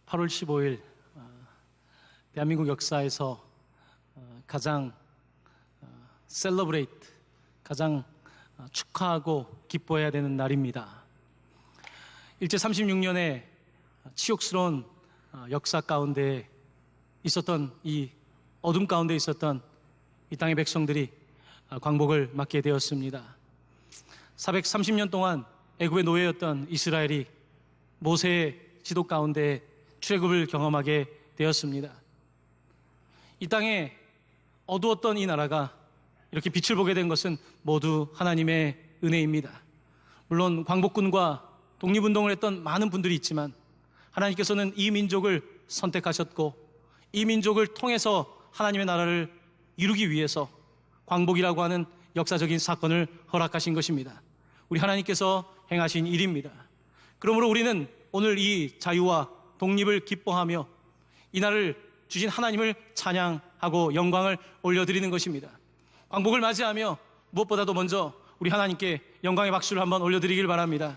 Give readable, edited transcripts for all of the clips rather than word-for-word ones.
8월 15일 대한민국 역사에서 가장 셀러브레이트, 가장 축하하고 기뻐해야 되는 날입니다. 일제 36년의 치욕스러운 역사 가운데 있었던 이 어둠 가운데 있었던 이 땅의 백성들이 광복을 맞게 되었습니다. 430년 동안 애굽의 노예였던 이스라엘이 모세의 지도 가운데 출애굽을 경험하게 되었습니다. 이 땅에 어두웠던 이 나라가 이렇게 빛을 보게 된 것은 모두 하나님의 은혜입니다. 물론 광복군과 독립운동을 했던 많은 분들이 있지만 하나님께서는 이 민족을 선택하셨고 이 민족을 통해서 하나님의 나라를 이루기 위해서 광복이라고 하는 역사적인 사건을 허락하신 것입니다. 우리 하나님께서 행하신 일입니다. 그러므로 우리는 오늘 이 자유와 독립을 기뻐하며 이 날을 주신 하나님을 찬양하고 영광을 올려드리는 것입니다. 광복을 맞이하며 무엇보다도 먼저 우리 하나님께 영광의 박수를 한번 올려드리길 바랍니다.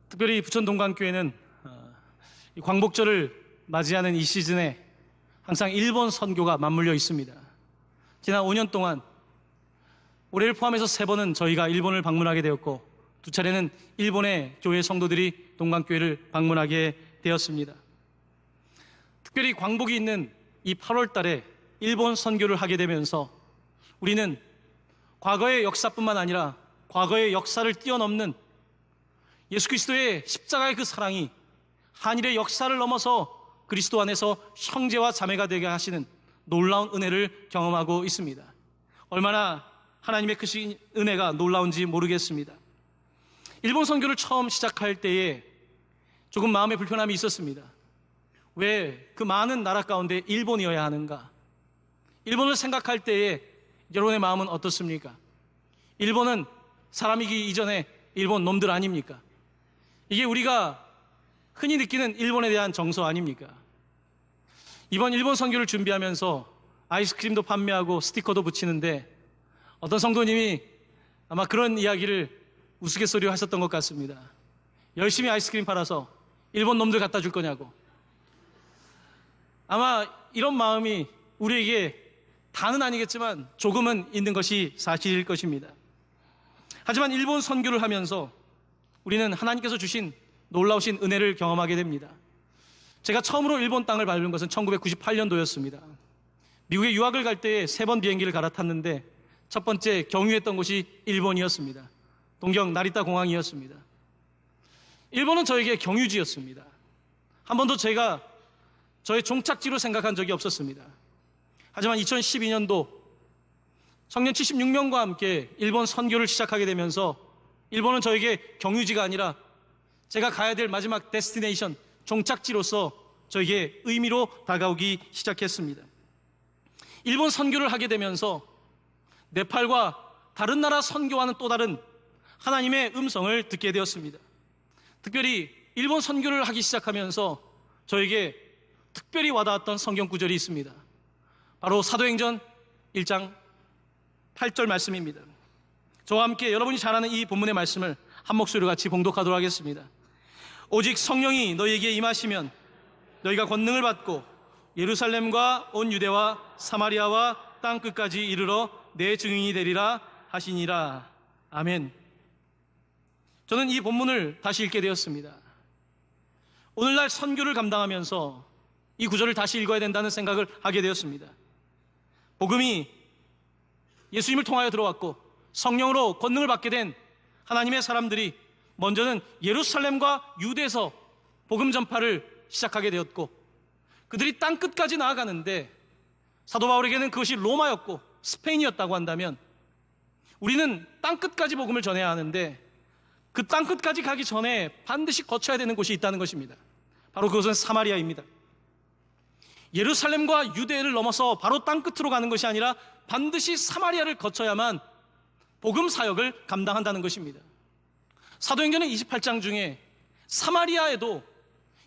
특별히 부천 동광교회는 이 광복절을 맞이하는 이 시즌에 항상 일본 선교가 맞물려 있습니다. 지난 5년 동안 올해를 포함해서 3번은 저희가 일본을 방문하게 되었고 2차례는 일본의 교회 성도들이 동광교회를 방문하게 되었습니다. 특별히 광복이 있는 이 8월 달에 일본 선교를 하게 되면서 우리는 과거의 역사뿐만 아니라 과거의 역사를 뛰어넘는 예수 그리스도의 십자가의 그 사랑이 한일의 역사를 넘어서 그리스도 안에서 형제와 자매가 되게 하시는 놀라운 은혜를 경험하고 있습니다. 얼마나 하나님의 크신 은혜가 놀라운지 모르겠습니다. 일본 선교를 처음 시작할 때에 조금 마음의 불편함이 있었습니다. 왜 그 많은 나라 가운데 일본이어야 하는가? 일본을 생각할 때에 여러분의 마음은 어떻습니까? 일본은 사람이기 이전에 일본 놈들 아닙니까? 이게 우리가 흔히 느끼는 일본에 대한 정서 아닙니까? 이번 일본 선교를 준비하면서 아이스크림도 판매하고 스티커도 붙이는데 어떤 성도님이 아마 그런 이야기를 우스갯소리로 하셨던 것 같습니다. 열심히 아이스크림 팔아서 일본 놈들 갖다 줄 거냐고. 아마 이런 마음이 우리에게 다는 아니겠지만 조금은 있는 것이 사실일 것입니다. 하지만 일본 선교를 하면서 우리는 하나님께서 주신 놀라우신 은혜를 경험하게 됩니다. 제가 처음으로 일본 땅을 밟은 것은 1998년도였습니다. 미국에 유학을 갈 때에 3번 비행기를 갈아탔는데 첫 번째 경유했던 곳이 일본이었습니다. 동경 나리타 공항이었습니다. 일본은 저에게 경유지였습니다. 한 번도 제가 저의 종착지로 생각한 적이 없었습니다. 하지만 2012년도 청년 76명과 함께 일본 선교를 시작하게 되면서 일본은 저에게 경유지가 아니라 제가 가야 될 마지막 데스티네이션, 종착지로서 저에게 의미로 다가오기 시작했습니다. 일본 선교를 하게 되면서 네팔과 다른 나라 선교와는 또 다른 하나님의 음성을 듣게 되었습니다. 특별히 일본 선교를 하기 시작하면서 저에게 특별히 와닿았던 성경 구절이 있습니다. 바로 사도행전 1장 8절 말씀입니다. 저와 함께 여러분이 잘 아는 이 본문의 말씀을 한 목소리로 같이 봉독하도록 하겠습니다. 오직 성령이 너희에게 임하시면 너희가 권능을 받고 예루살렘과 온 유대와 사마리아와 땅 끝까지 이르러 내 증인이 되리라 하시니라. 아멘. 저는 이 본문을 다시 읽게 되었습니다. 오늘날 선교를 감당하면서 이 구절을 다시 읽어야 된다는 생각을 하게 되었습니다. 복음이 예수님을 통하여 들어왔고 성령으로 권능을 받게 된 하나님의 사람들이 먼저는 예루살렘과 유대에서 복음 전파를 시작하게 되었고 그들이 땅 끝까지 나아가는데 사도 바울에게는 그것이 로마였고 스페인이었다고 한다면 우리는 땅 끝까지 복음을 전해야 하는데 그 땅 끝까지 가기 전에 반드시 거쳐야 되는 곳이 있다는 것입니다. 바로 그것은 사마리아입니다. 예루살렘과 유대를 넘어서 바로 땅 끝으로 가는 것이 아니라 반드시 사마리아를 거쳐야만 복음 사역을 감당한다는 것입니다. 사도행전의 28장 중에 사마리아에도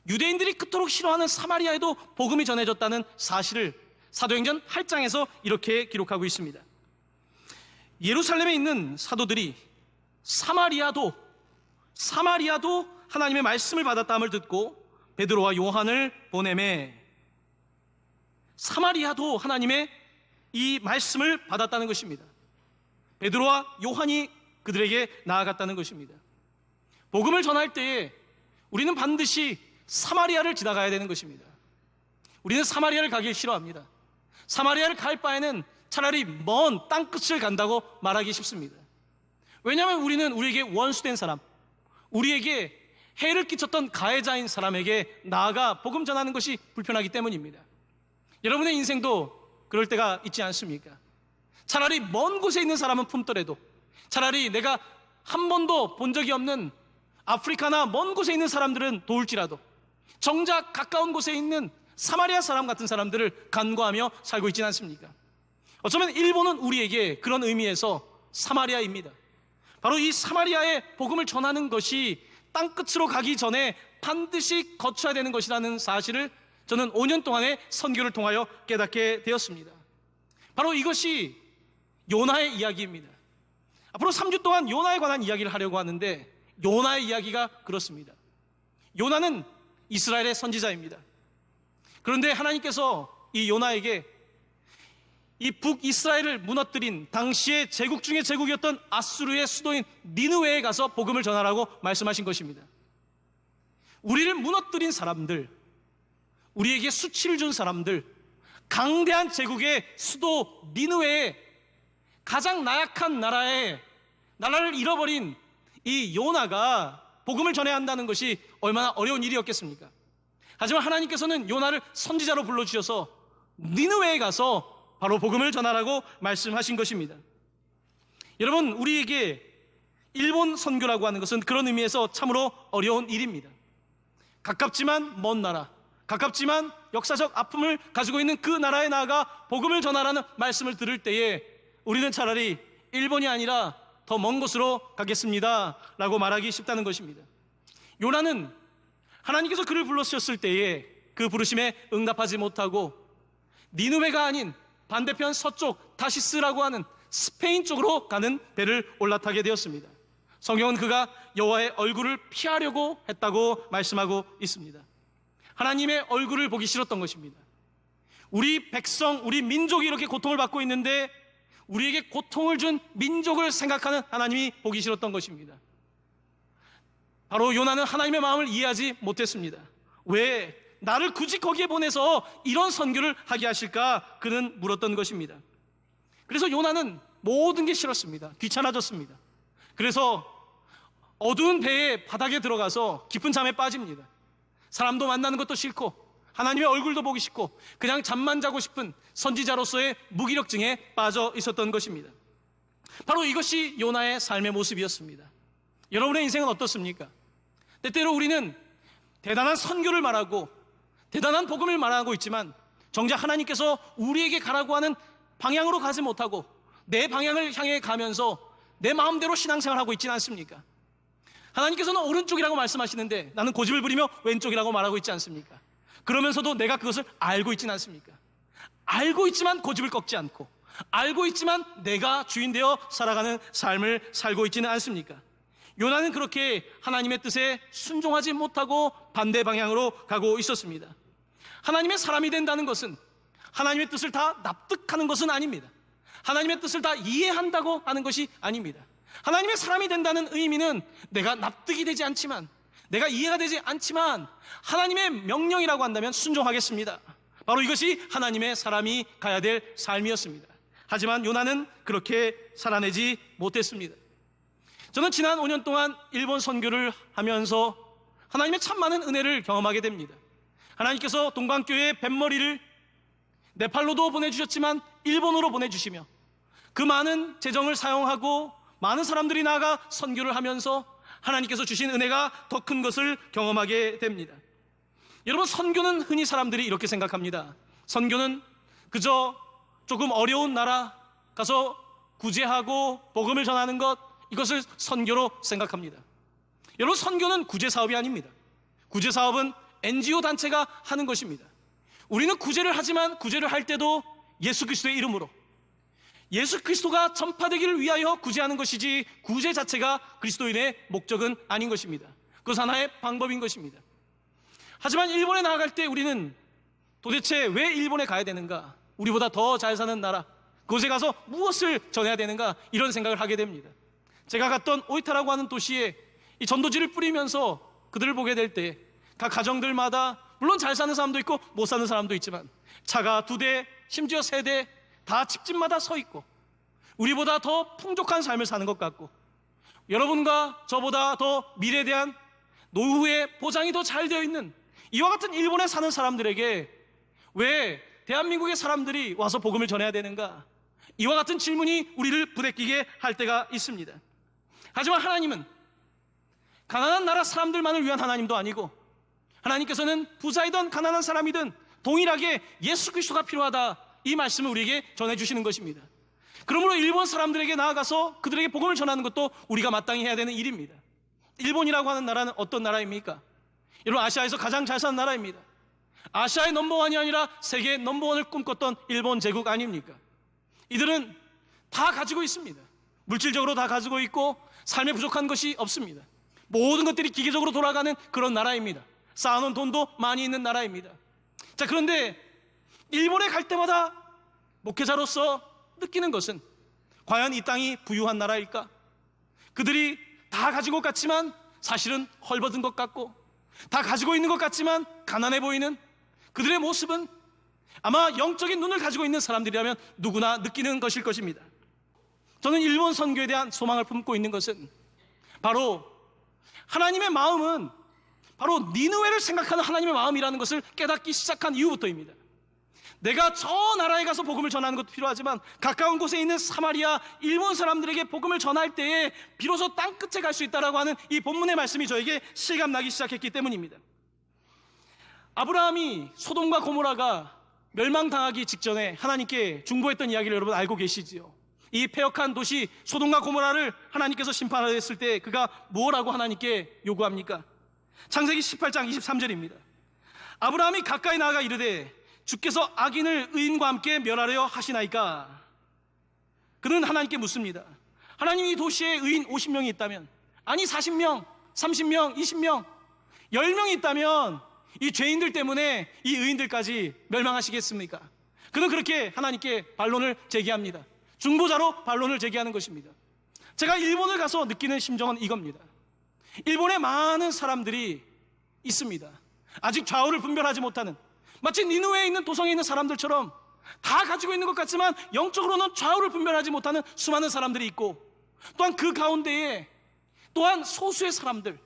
유대인들이 그토록 싫어하는 사마리아에도 복음이 전해졌다는 사실을 사도행전 8장에서 이렇게 기록하고 있습니다. 예루살렘에 있는 사도들이 사마리아도 하나님의 말씀을 받았다함을 듣고 베드로와 요한을 보내매, 사마리아도 하나님의 이 말씀을 받았다는 것입니다. 베드로와 요한이 그들에게 나아갔다는 것입니다. 복음을 전할 때에 우리는 반드시 사마리아를 지나가야 되는 것입니다. 우리는 사마리아를 가길 싫어합니다. 사마리아를 갈 바에는 차라리 먼 땅끝을 간다고 말하기 쉽습니다. 왜냐하면 우리는 우리에게 원수된 사람, 우리에게 해를 끼쳤던 가해자인 사람에게 나아가 복음 전하는 것이 불편하기 때문입니다. 여러분의 인생도 그럴 때가 있지 않습니까? 차라리 먼 곳에 있는 사람은 품더라도, 차라리 내가 한 번도 본 적이 없는 아프리카나 먼 곳에 있는 사람들은 도울지라도 정작 가까운 곳에 있는 사마리아 사람 같은 사람들을 간과하며 살고 있지는 않습니까? 어쩌면 일본은 우리에게 그런 의미에서 사마리아입니다. 바로 이 사마리아의 복음을 전하는 것이 땅끝으로 가기 전에 반드시 거쳐야 되는 것이라는 사실을 저는 5년 동안의 선교를 통하여 깨닫게 되었습니다. 바로 이것이 요나의 이야기입니다. 앞으로 3주 동안 요나에 관한 이야기를 하려고 하는데, 요나의 이야기가 그렇습니다. 요나는 이스라엘의 선지자입니다. 그런데 하나님께서 이 요나에게 이 북이스라엘을 무너뜨린 당시의 제국 중의 제국이었던 아수르의 수도인 니느웨에 가서 복음을 전하라고 말씀하신 것입니다. 우리를 무너뜨린 사람들, 우리에게 수치를 준 사람들, 강대한 제국의 수도 니느웨에 가장 나약한 나라를 잃어버린 이 요나가 복음을 전해야 한다는 것이 얼마나 어려운 일이었겠습니까? 하지만 하나님께서는 요나를 선지자로 불러주셔서 니느웨에 가서 바로 복음을 전하라고 말씀하신 것입니다. 여러분, 우리에게 일본 선교라고 하는 것은 그런 의미에서 참으로 어려운 일입니다. 가깝지만 먼 나라, 가깝지만 역사적 아픔을 가지고 있는 그 나라에 나아가 복음을 전하라는 말씀을 들을 때에 우리는 차라리 일본이 아니라 더 먼 곳으로 가겠습니다 라고 말하기 쉽다는 것입니다. 요나는 하나님께서 그를 불러주셨을 때에 그 부르심에 응답하지 못하고 니느웨가 아닌 반대편 서쪽 타시스라고 하는 스페인 쪽으로 가는 배를 올라타게 되었습니다. 성경은 그가 여호와의 얼굴을 피하려고 했다고 말씀하고 있습니다. 하나님의 얼굴을 보기 싫었던 것입니다. 우리 백성, 우리 민족이 이렇게 고통을 받고 있는데 우리에게 고통을 준 민족을 생각하는 하나님이 보기 싫었던 것입니다. 바로 요나는 하나님의 마음을 이해하지 못했습니다. 왜 나를 굳이 거기에 보내서 이런 선교를 하게 하실까? 그는 물었던 것입니다. 그래서 요나는 모든 게 싫었습니다. 귀찮아졌습니다. 그래서 어두운 배의 바닥에 들어가서 깊은 잠에 빠집니다. 사람도 만나는 것도 싫고 하나님의 얼굴도 보기 싫고 그냥 잠만 자고 싶은 선지자로서의 무기력증에 빠져 있었던 것입니다. 바로 이것이 요나의 삶의 모습이었습니다. 여러분의 인생은 어떻습니까? 때때로 우리는 대단한 선교를 말하고 대단한 복음을 말하고 있지만 정작 하나님께서 우리에게 가라고 하는 방향으로 가지 못하고 내 방향을 향해 가면서 내 마음대로 신앙생활하고 있지는 않습니까? 하나님께서는 오른쪽이라고 말씀하시는데 나는 고집을 부리며 왼쪽이라고 말하고 있지 않습니까? 그러면서도 내가 그것을 알고 있지는 않습니까? 알고 있지만 고집을 꺾지 않고 알고 있지만 내가 주인 되어 살아가는 삶을 살고 있지는 않습니까? 요나는 그렇게 하나님의 뜻에 순종하지 못하고 반대 방향으로 가고 있었습니다. 하나님의 사람이 된다는 것은 하나님의 뜻을 다 납득하는 것은 아닙니다. 하나님의 뜻을 다 이해한다고 하는 것이 아닙니다. 하나님의 사람이 된다는 의미는 내가 납득이 되지 않지만, 내가 이해가 되지 않지만 하나님의 명령이라고 한다면 순종하겠습니다. 바로 이것이 하나님의 사람이 가야 될 삶이었습니다. 하지만 요나는 그렇게 살아내지 못했습니다. 저는 지난 5년 동안 일본 선교를 하면서 하나님의 참 많은 은혜를 경험하게 됩니다. 하나님께서 동방교회의 뱃머리를 네팔로도 보내주셨지만 일본으로 보내주시며 그 많은 재정을 사용하고 많은 사람들이 나아가 선교를 하면서 하나님께서 주신 은혜가 더 큰 것을 경험하게 됩니다. 여러분, 선교는 흔히 사람들이 이렇게 생각합니다. 선교는 그저 조금 어려운 나라 가서 구제하고 복음을 전하는 것, 이것을 선교로 생각합니다. 여러분, 선교는 구제사업이 아닙니다. 구제사업은 NGO 단체가 하는 것입니다. 우리는 구제를 하지만 구제를 할 때도 예수 그리스도의 이름으로, 예수 그리스도가 전파되기를 위하여 구제하는 것이지 구제 자체가 그리스도인의 목적은 아닌 것입니다. 그것은 하나의 방법인 것입니다. 하지만 일본에 나아갈 때 우리는 도대체 왜 일본에 가야 되는가? 우리보다 더 잘 사는 나라, 그곳에 가서 무엇을 전해야 되는가? 이런 생각을 하게 됩니다. 제가 갔던 오이타라고 하는 도시에 이 전도지를 뿌리면서 그들을 보게 될 때 각 가정들마다 물론 잘 사는 사람도 있고 못 사는 사람도 있지만 차가 2대, 심지어 3대 다 집집마다 서 있고 우리보다 더 풍족한 삶을 사는 것 같고 여러분과 저보다 더 미래에 대한 노후의 보장이 더 잘 되어 있는 이와 같은 일본에 사는 사람들에게 왜 대한민국의 사람들이 와서 복음을 전해야 되는가? 이와 같은 질문이 우리를 부대끼게 할 때가 있습니다. 하지만 하나님은 가난한 나라 사람들만을 위한 하나님도 아니고 하나님께서는 부자이든 가난한 사람이든 동일하게 예수 그리스도가 필요하다, 이 말씀을 우리에게 전해주시는 것입니다. 그러므로 일본 사람들에게 나아가서 그들에게 복음을 전하는 것도 우리가 마땅히 해야 되는 일입니다. 일본이라고 하는 나라는 어떤 나라입니까? 여러분, 아시아에서 가장 잘 사는 나라입니다. 아시아의 넘버원이 아니라 세계의 넘버원을 꿈꿨던 일본 제국 아닙니까? 이들은 다 가지고 있습니다. 물질적으로 다 가지고 있고 삶에 부족한 것이 없습니다. 모든 것들이 기계적으로 돌아가는 그런 나라입니다. 쌓아놓은 돈도 많이 있는 나라입니다. 자, 그런데 일본에 갈 때마다 목회자로서 느끼는 것은 과연 이 땅이 부유한 나라일까? 그들이 다 가진 것 같지만 사실은 헐벗은 것 같고 다 가지고 있는 것 같지만 가난해 보이는 그들의 모습은 아마 영적인 눈을 가지고 있는 사람들이라면 누구나 느끼는 것일 것입니다. 저는 일본 선교에 대한 소망을 품고 있는 것은 바로 하나님의 마음은 바로 니느웨를 생각하는 하나님의 마음이라는 것을 깨닫기 시작한 이후부터입니다. 내가 저 나라에 가서 복음을 전하는 것도 필요하지만 가까운 곳에 있는 사마리아, 일본 사람들에게 복음을 전할 때에 비로소 땅끝에 갈 수 있다라고 하는 이 본문의 말씀이 저에게 실감나기 시작했기 때문입니다. 아브라함이 소돔과 고모라가 멸망당하기 직전에 하나님께 중보했던 이야기를 여러분 알고 계시지요? 이 패역한 도시 소돔과 고모라를 하나님께서 심판하였을 때 그가 무엇라고 하나님께 요구합니까? 창세기 18장 23절입니다. 아브라함이 가까이 나아가 이르되 주께서 악인을 의인과 함께 멸하려 하시나이까? 그는 하나님께 묻습니다. 하나님, 이 도시에 의인 50명이 있다면, 아니 40명, 30명, 20명, 10명이 있다면 이 죄인들 때문에 이 의인들까지 멸망하시겠습니까? 그는 그렇게 하나님께 반론을 제기합니다. 중보자로 반론을 제기하는 것입니다. 제가 일본을 가서 느끼는 심정은 이겁니다. 일본에 많은 사람들이 있습니다. 아직 좌우를 분별하지 못하는, 마치 니느웨에 있는 도성에 있는 사람들처럼 다 가지고 있는 것 같지만 영적으로는 좌우를 분별하지 못하는 수많은 사람들이 있고, 또한 그 가운데에 또한 소수의 사람들,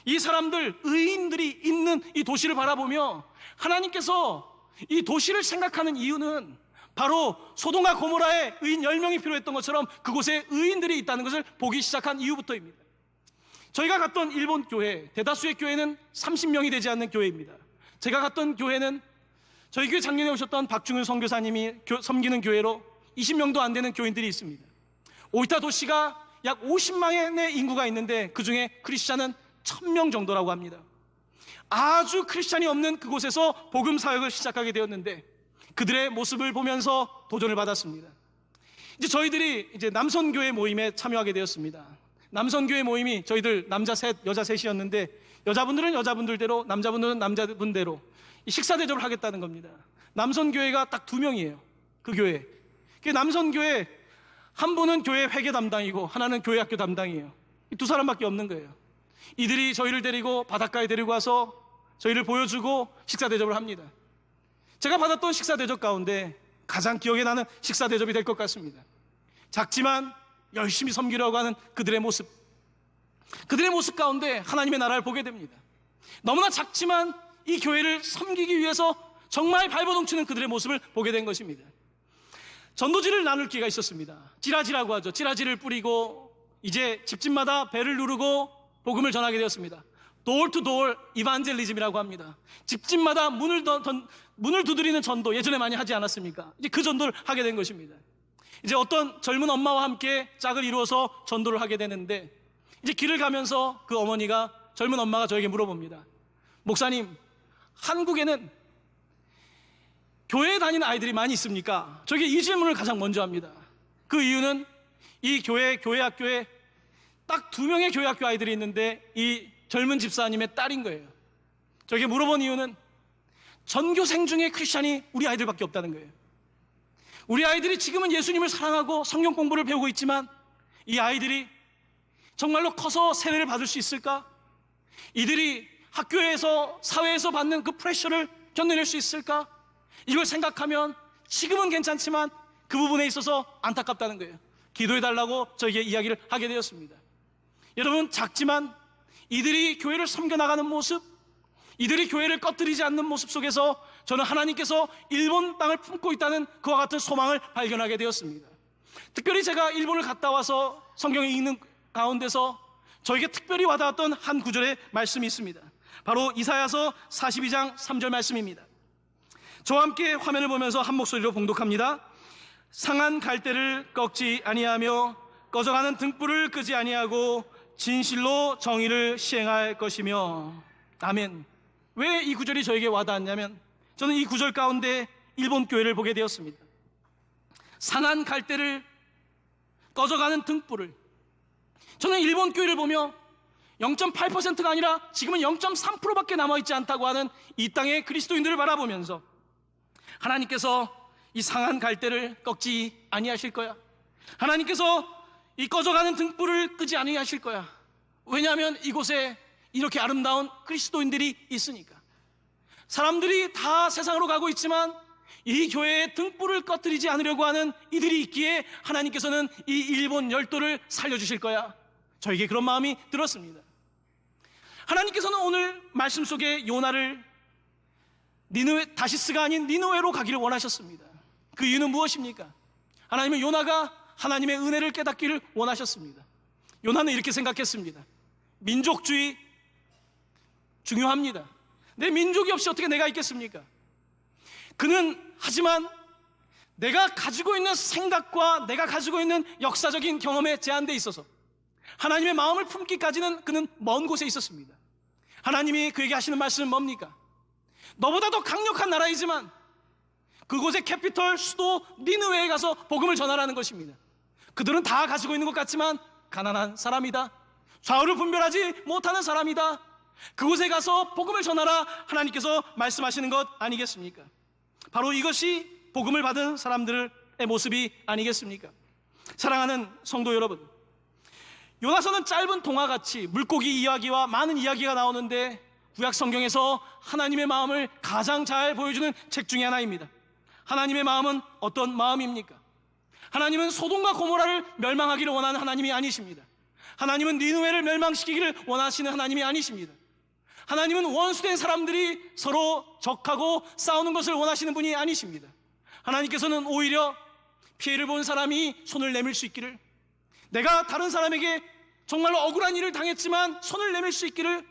이 사람들, 의인들이 있는 이 도시를 바라보며 하나님께서 이 도시를 생각하는 이유는 바로 소돔과 고모라에 의인 10명이 필요했던 것처럼 그곳에 의인들이 있다는 것을 보기 시작한 이후부터입니다. 저희가 갔던 일본 교회, 대다수의 교회는 30명이 되지 않는 교회입니다. 제가 갔던 교회는 저희 교회 작년에 오셨던 박중훈 선교사님이 섬기는 교회로 20명도 안 되는 교인들이 있습니다. 오이타 도시가 약 50만의 인구가 있는데 그 중에 크리스찬은 1000명 정도라고 합니다. 아주 크리스찬이 없는 그곳에서 복음 사역을 시작하게 되었는데 그들의 모습을 보면서 도전을 받았습니다. 이제 저희들이 남선교회 모임에 참여하게 되었습니다. 남선교회 모임이 저희들 남자 셋, 여자 셋이었는데 여자분들은 여자분들대로, 남자분들은 남자분대로 식사 대접을 하겠다는 겁니다. 남선교회가 딱 2명이에요. 그 교회. 그 남선교회 한 분은 교회 회계 담당이고 하나는 교회학교 담당이에요. 이 2사람밖에 없는 거예요. 이들이 저희를 데리고 바닷가에 데리고 와서 저희를 보여주고 식사 대접을 합니다. 제가 받았던 식사 대접 가운데 가장 기억에 나는 식사 대접이 될 것 같습니다. 작지만 열심히 섬기려고 하는 그들의 모습, 그들의 모습 가운데 하나님의 나라를 보게 됩니다. 너무나 작지만 이 교회를 섬기기 위해서 정말 발버둥치는 그들의 모습을 보게 된 것입니다. 전도지를 나눌 기회가 있었습니다. 찌라지라고 하죠. 찌라지를 뿌리고 이제 집집마다 벨을 누르고 복음을 전하게 되었습니다. 도어 투 도어 이반젤리즘이라고 합니다. 집집마다 문을 두드리는 전도, 예전에 많이 하지 않았습니까? 이제 그 전도를 하게 된 것입니다. 이제 어떤 젊은 엄마와 함께 짝을 이루어서 전도를 하게 되는데 이제 길을 가면서 그 어머니가, 젊은 엄마가 저에게 물어봅니다. 목사님, 한국에는 교회에 다니는 아이들이 많이 있습니까? 저에게 이 질문을 가장 먼저 합니다. 그 이유는 이 교회 학교에 딱 2명의 교회 학교 아이들이 있는데 이 젊은 집사님의 딸인 거예요. 저에게 물어본 이유는 전교생 중에 크리스찬이 우리 아이들밖에 없다는 거예요. 우리 아이들이 지금은 예수님을 사랑하고 성경 공부를 배우고 있지만 이 아이들이 정말로 커서 세례를 받을 수 있을까? 이들이 학교에서 사회에서 받는 그 프레셔를 견뎌낼 수 있을까? 이걸 생각하면 지금은 괜찮지만 그 부분에 있어서 안타깝다는 거예요. 기도해달라고 저에게 이야기를 하게 되었습니다. 여러분, 작지만 이들이 교회를 섬겨나가는 모습, 이들이 교회를 꺼뜨리지 않는 모습 속에서 저는 하나님께서 일본 땅을 품고 있다는 그와 같은 소망을 발견하게 되었습니다. 특별히 제가 일본을 갔다 와서 성경에 읽는 가운데서 저에게 특별히 와닿았던 한 구절의 말씀이 있습니다. 바로 이사야서 42장 3절 말씀입니다. 저와 함께 화면을 보면서 한 목소리로 봉독합니다. 상한 갈대를 꺾지 아니하며 꺼져가는 등불을 끄지 아니하고 진실로 정의를 시행할 것이며. 아멘. 왜 이 구절이 저에게 와닿았냐면 저는 이 구절 가운데 일본 교회를 보게 되었습니다. 상한 갈대를 꺼져가는 등불을, 저는 일본 교회를 보며 0.8%가 아니라 지금은 0.3%밖에 남아있지 않다고 하는 이 땅의 그리스도인들을 바라보면서 하나님께서 이 상한 갈대를 꺾지 아니하실 거야. 하나님께서 이 꺼져가는 등불을 끄지 아니하실 거야. 왜냐하면 이곳에 이렇게 아름다운 그리스도인들이 있으니까. 사람들이 다 세상으로 가고 있지만 이 교회의 등불을 꺼뜨리지 않으려고 하는 이들이 있기에 하나님께서는 이 일본 열도를 살려주실 거야. 저에게 그런 마음이 들었습니다. 하나님께서는 오늘 말씀 속에 요나를 다시스가 아닌 니느웨로 가기를 원하셨습니다. 그 이유는 무엇입니까? 하나님은 요나가 하나님의 은혜를 깨닫기를 원하셨습니다. 요나는 이렇게 생각했습니다. 민족주의 중요합니다. 내 민족이 없이 어떻게 내가 있겠습니까? 그는 하지만 내가 가지고 있는 생각과 내가 가지고 있는 역사적인 경험에 제한되어 있어서 하나님의 마음을 품기까지는 그는 먼 곳에 있었습니다. 하나님이 그에게 하시는 말씀은 뭡니까? 너보다 더 강력한 나라이지만 그곳의 캐피털 수도 니느웨에 가서 복음을 전하라는 것입니다. 그들은 다 가지고 있는 것 같지만 가난한 사람이다. 좌우를 분별하지 못하는 사람이다. 그곳에 가서 복음을 전하라. 하나님께서 말씀하시는 것 아니겠습니까? 바로 이것이 복음을 받은 사람들의 모습이 아니겠습니까? 사랑하는 성도 여러분, 요나서는 짧은 동화같이 물고기 이야기와 많은 이야기가 나오는데 구약 성경에서 하나님의 마음을 가장 잘 보여주는 책 중에 하나입니다. 하나님의 마음은 어떤 마음입니까? 하나님은 소돔과 고모라를 멸망하기를 원하는 하나님이 아니십니다. 하나님은 니느웨를 멸망시키기를 원하시는 하나님이 아니십니다. 하나님은 원수된 사람들이 서로 적하고 싸우는 것을 원하시는 분이 아니십니다. 하나님께서는 오히려 피해를 본 사람이 손을 내밀 수 있기를, 내가 다른 사람에게 정말로 억울한 일을 당했지만 손을 내밀 수 있기를,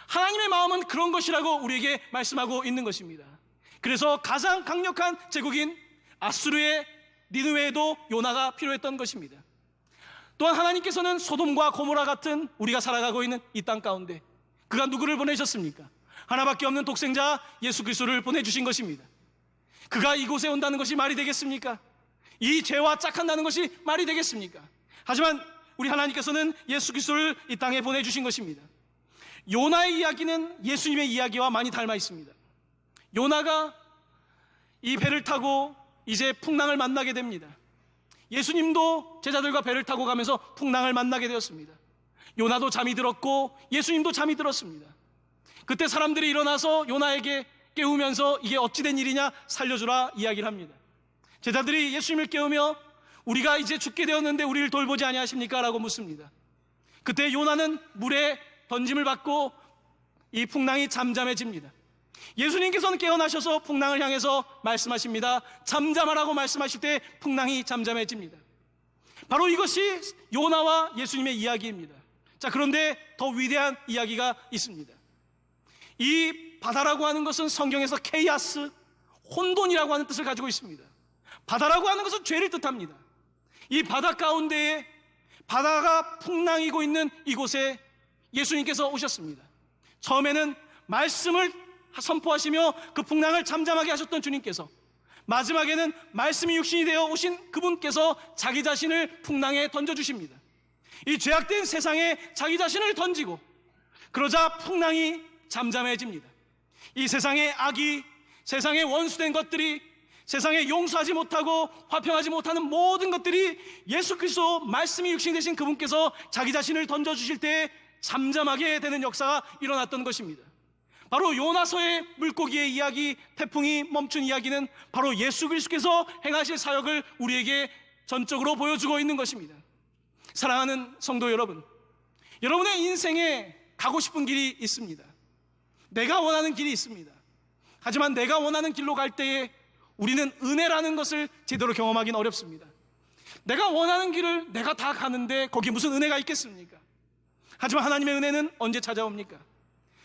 하나님의 마음은 그런 것이라고 우리에게 말씀하고 있는 것입니다. 그래서 가장 강력한 제국인 아수르의 니느웨에도 요나가 필요했던 것입니다. 또한 하나님께서는 소돔과 고모라 같은 우리가 살아가고 있는 이 땅 가운데 그가 누구를 보내셨습니까? 하나밖에 없는 독생자 예수 그리스도를 보내주신 것입니다. 그가 이곳에 온다는 것이 말이 되겠습니까? 이 죄와 짝한다는 것이 말이 되겠습니까? 하지만 우리 하나님께서는 예수 그리스도를 이 땅에 보내주신 것입니다. 요나의 이야기는 예수님의 이야기와 많이 닮아 있습니다. 요나가 이 배를 타고 이제 풍랑을 만나게 됩니다. 예수님도 제자들과 배를 타고 가면서 풍랑을 만나게 되었습니다. 요나도 잠이 들었고 예수님도 잠이 들었습니다. 그때 사람들이 일어나서 요나에게 깨우면서 이게 어찌된 일이냐, 살려주라 이야기를 합니다. 제자들이 예수님을 깨우며 우리가 이제 죽게 되었는데 우리를 돌보지 아니하십니까? 라고 묻습니다. 그때 요나는 물에 던짐을 받고 이 풍랑이 잠잠해집니다. 예수님께서는 깨어나셔서 풍랑을 향해서 말씀하십니다. 잠잠하라고 말씀하실 때 풍랑이 잠잠해집니다. 바로 이것이 요나와 예수님의 이야기입니다. 자, 그런데 더 위대한 이야기가 있습니다. 이 바다라고 하는 것은 성경에서 케이아스, 혼돈이라고 하는 뜻을 가지고 있습니다. 바다라고 하는 것은 죄를 뜻합니다. 이 바다 가운데에 바다가 풍랑이고 있는 이곳에 예수님께서 오셨습니다. 처음에는 말씀을 선포하시며 그 풍랑을 잠잠하게 하셨던 주님께서 마지막에는 말씀이 육신이 되어 오신 그분께서 자기 자신을 풍랑에 던져주십니다. 이 죄악된 세상에 자기 자신을 던지고 그러자 풍랑이 잠잠해집니다. 이 세상의 악이, 세상의 원수된 것들이, 세상에 용서하지 못하고 화평하지 못하는 모든 것들이 예수 그리스도 말씀이 육신이 되신 그분께서 자기 자신을 던져주실 때 잠잠하게 되는 역사가 일어났던 것입니다. 바로 요나서의 물고기의 이야기, 태풍이 멈춘 이야기는 바로 예수 그리스도께서 행하실 사역을 우리에게 전적으로 보여주고 있는 것입니다. 사랑하는 성도 여러분, 여러분의 인생에 가고 싶은 길이 있습니다. 내가 원하는 길이 있습니다. 하지만 내가 원하는 길로 갈 때에 우리는 은혜라는 것을 제대로 경험하기는 어렵습니다. 내가 원하는 길을 내가 다 가는데 거기에 무슨 은혜가 있겠습니까? 하지만 하나님의 은혜는 언제 찾아옵니까?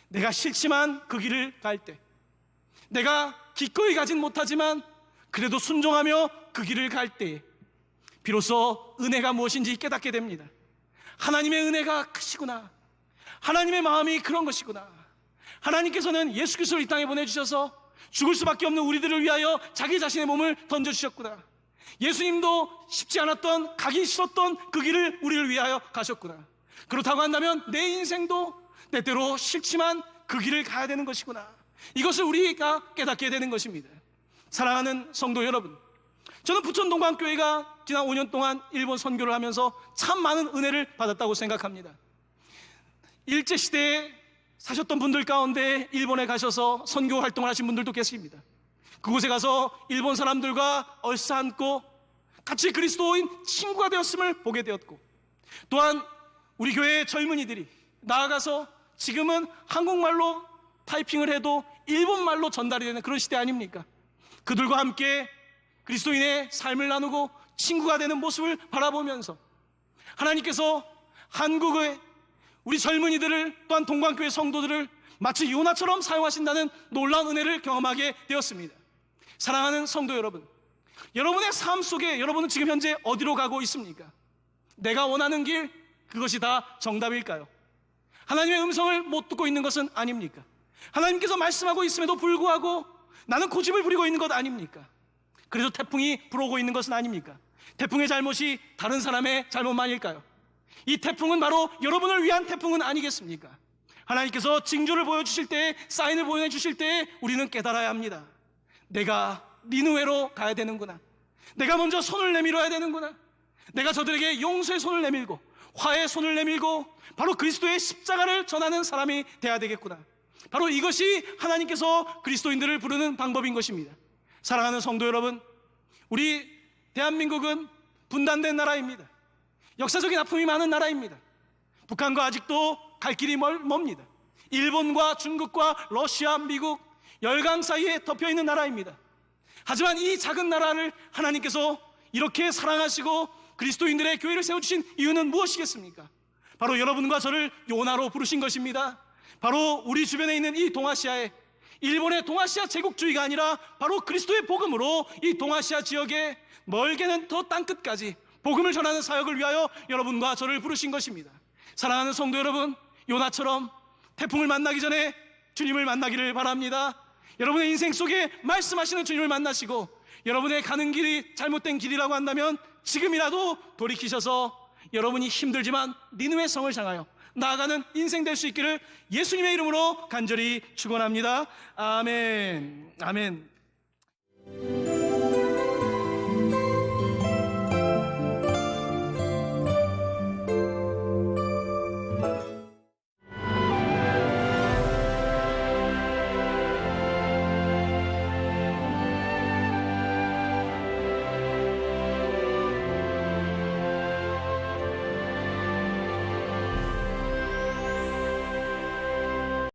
내가 싫지만 그 길을 갈 때, 내가 기꺼이 가진 못하지만 그래도 순종하며 그 길을 갈 때에 비로소 은혜가 무엇인지 깨닫게 됩니다. 하나님의 은혜가 크시구나. 하나님의 마음이 그런 것이구나. 하나님께서는 예수 그리스도를 이 땅에 보내주셔서 죽을 수밖에 없는 우리들을 위하여 자기 자신의 몸을 던져주셨구나. 예수님도 쉽지 않았던, 가기 싫었던 그 길을 우리를 위하여 가셨구나. 그렇다고 한다면 내 인생도 때때로 싫지만 그 길을 가야 되는 것이구나. 이것을 우리가 깨닫게 되는 것입니다. 사랑하는 성도 여러분, 저는 부천 동방교회가 지난 5년 동안 일본 선교를 하면서 참 많은 은혜를 받았다고 생각합니다. 일제시대에 사셨던 분들 가운데 일본에 가셔서 선교 활동을 하신 분들도 계십니다. 그곳에 가서 일본 사람들과 얼싸안고 같이 그리스도인 친구가 되었음을 보게 되었고, 또한 우리 교회의 젊은이들이 나아가서 지금은 한국말로 타이핑을 해도 일본말로 전달이 되는 그런 시대 아닙니까? 그들과 함께 그리스도인의 삶을 나누고 친구가 되는 모습을 바라보면서 하나님께서 한국의 우리 젊은이들을, 또한 동방교회 성도들을 마치 요나처럼 사용하신다는 놀라운 은혜를 경험하게 되었습니다. 사랑하는 성도 여러분, 여러분의 삶 속에 여러분은 지금 현재 어디로 가고 있습니까? 내가 원하는 길, 그것이 다 정답일까요? 하나님의 음성을 못 듣고 있는 것은 아닙니까? 하나님께서 말씀하고 있음에도 불구하고 나는 고집을 부리고 있는 것 아닙니까? 그래서 태풍이 불어오고 있는 것은 아닙니까? 태풍의 잘못이 다른 사람의 잘못만일까요? 이 태풍은 바로 여러분을 위한 태풍은 아니겠습니까? 하나님께서 징조를 보여주실 때, 사인을 보내주실 때 우리는 깨달아야 합니다. 내가 니느웨로 가야 되는구나. 내가 먼저 손을 내밀어야 되는구나. 내가 저들에게 용서의 손을 내밀고 화해의 손을 내밀고 바로 그리스도의 십자가를 전하는 사람이 돼야 되겠구나. 바로 이것이 하나님께서 그리스도인들을 부르는 방법인 것입니다. 사랑하는 성도 여러분, 우리 대한민국은 분단된 나라입니다. 역사적인 아픔이 많은 나라입니다. 북한과 아직도 갈 길이 멉니다. 일본과 중국과 러시아, 미국, 열강 사이에 덮여있는 나라입니다. 하지만 이 작은 나라를 하나님께서 이렇게 사랑하시고 그리스도인들의 교회를 세워주신 이유는 무엇이겠습니까? 바로 여러분과 저를 요나로 부르신 것입니다. 바로 우리 주변에 있는 이 동아시아에, 일본의 동아시아 제국주의가 아니라 바로 그리스도의 복음으로 이 동아시아 지역에 멀게는 더 땅끝까지 복음을 전하는 사역을 위하여 여러분과 저를 부르신 것입니다. 사랑하는 성도 여러분, 요나처럼 태풍을 만나기 전에 주님을 만나기를 바랍니다. 여러분의 인생 속에 말씀하시는 주님을 만나시고 여러분의 가는 길이 잘못된 길이라고 한다면 지금이라도 돌이키셔서 여러분이 힘들지만 니느웨 성을 향하여 나아가는 인생 될 수 있기를 예수님의 이름으로 간절히 축원합니다. 아멘. 아멘.